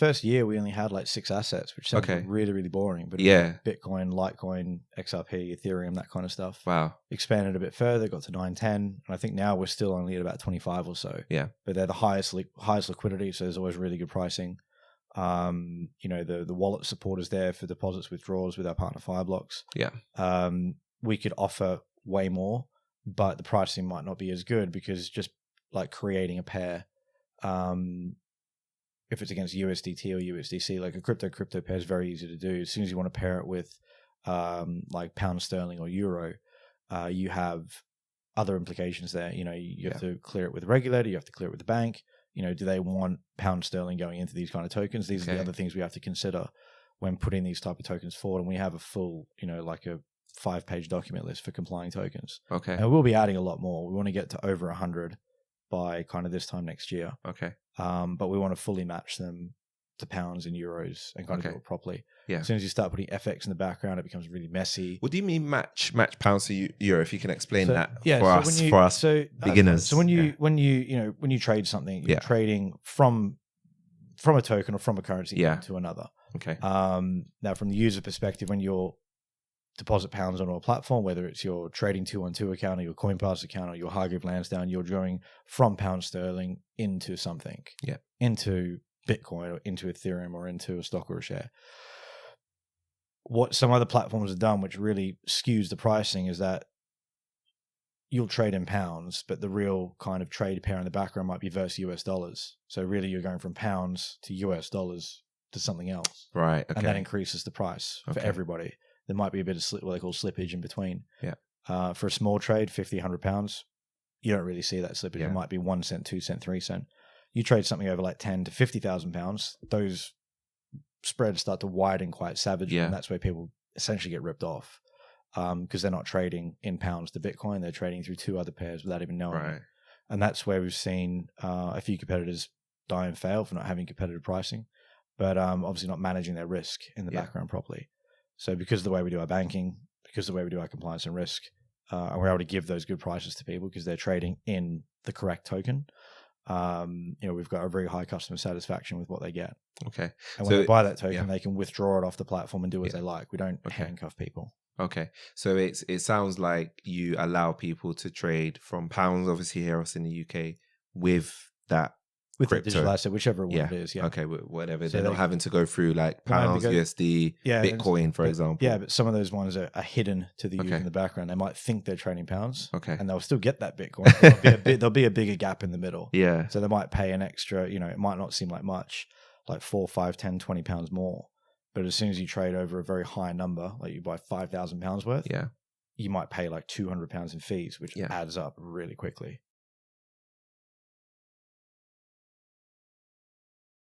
first year we only had like 6 assets, which sounds really, really boring. But Bitcoin, Litecoin, XRP, Ethereum, that kind of stuff. Wow. Expanded a bit further, got to 9, 10. And I think now we're still only at about 25 or so. Yeah. But they're the highest liquidity, so there's always really good pricing. The wallet support is there for deposits, withdrawals with our partner Fireblocks. Yeah. We could offer way more, but the pricing might not be as good because just like creating a pair, if it's against USDT or USDC, like a crypto pair is very easy to do. As soon as you want to pair it with like pound sterling or euro, you have other implications there. You have to clear it with the regulator, you have to clear it with the bank. Do they want pound sterling going into these kind of tokens? These are the other things we have to consider when putting these type of tokens forward. And we have a full, like a 5-page document list for complying tokens. Okay. And we'll be adding a lot more. We want to get to over 100 by kind of this time next year. Okay. But we want to fully match them to pounds and euros and kind of do it properly. Yeah. As soon as you start putting FX in the background, it becomes really messy. What do you mean match pounds to euro? If you can explain that for us beginners. So when you trade something, you're trading from a token or from a currency to another. Okay. Now from the user perspective, when you're deposit pounds onto a platform, whether it's your trading 212 account or your CoinPass account or your Hargreaves Lansdowne, you're drawing from pound sterling into something, into Bitcoin or into Ethereum or into a stock or a share. What some other platforms have done, which really skews the pricing, is that you'll trade in pounds, but the real kind of trade pair in the background might be versus US dollars. So really you're going from pounds to US dollars to something else. Right. Okay. And that increases the price for everybody. There might be a bit of what they call slippage in between. Yeah. For a small trade, 50, 100 pounds, you don't really see that slippage. Yeah. It might be 1 cent, 2 cent, 3 cent. You trade something over like 10 to 50,000 pounds, those spreads start to widen quite savagely. And that's where people essentially get ripped off because they're not trading in pounds to Bitcoin. They're trading through 2 other pairs without even knowing it. And that's where we've seen a few competitors die and fail for not having competitive pricing, but obviously not managing their risk in the background properly. So because of the way we do our banking, because of the way we do our compliance and risk, and we're able to give those good prices to people because they're trading in the correct token, we've got a very high customer satisfaction with what they get. Okay. And when they buy that token, they can withdraw it off the platform and do as they like. We don't handcuff people. Okay. So it sounds like you allow people to trade from pounds, obviously here us in the UK, with that with crypto. The digital asset, whichever one it is. Yeah. Okay. Whatever. So they're not having to go through like pounds, USD, Bitcoin, for example. Yeah, but some of those ones are hidden to the user in the background. They might think they're trading pounds. Okay. And they'll still get that Bitcoin. There'll be a bigger gap in the middle. Yeah. So they might pay an extra, it might not seem like much, like 4, 5, 10, 20 pounds more. But as soon as you trade over a very high number, like you buy 5,000 pounds worth, you might pay like 200 pounds in fees, which adds up really quickly.